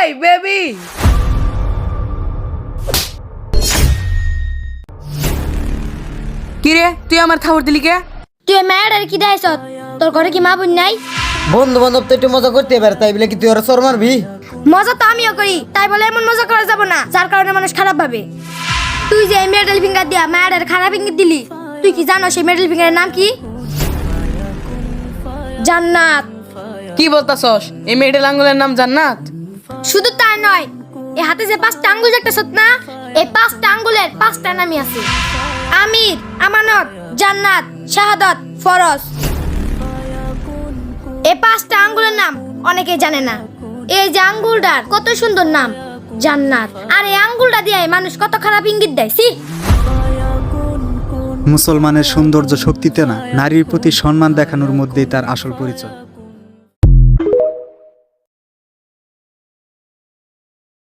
এই বেবি, কি রে তুই আমার খবর দিলি কে? তুই মেয়েটার কি দেয়ছ? তোর ঘরে কি মা বোন নাই? বন্ধু বান্ধব তো একটু মজা করতে পারে, তাই বলে কি তুই ওরা চর মারবি? মজা তো আমিও করি, তাই বলে এমন মজা করা যাব না যার কারণে মানুষ খারাপ ভাবে। তুই যে মেডেল ফিঙ্গার দিয়া মেয়েটার খারাপ ইঙ্গিত দিলি, তুই কি জানো সেই মেডেল ফিঙ্গারের নাম কি? জান্নাত। কি বলতাছস? এই মেয়েটার আঙ্গুলের নাম জান্নাত? শুধু তাই নয়, এই হাতে যে 5টা আঙ্গুল দেখতেছ না, এই 5টা আঙ্গুলের 5টা নামই আছে: আমির, আমানত, জান্নাত, শাহাদাত, ফরজ। এই 5টা আঙ্গুলের নাম অনেকেই জানে না। এই যে আঙ্গুলটার কত সুন্দর নাম জান্নাত, আর এই আঙ্গুলটা দিয়ে মানুষ কত খারাপ ইঙ্গিত দেয়। সি মুসলমানের সৌন্দর্য শক্তিতে না, নারীর প্রতি সম্মান দেখানোর মধ্যেই তার আসল পরিচয়।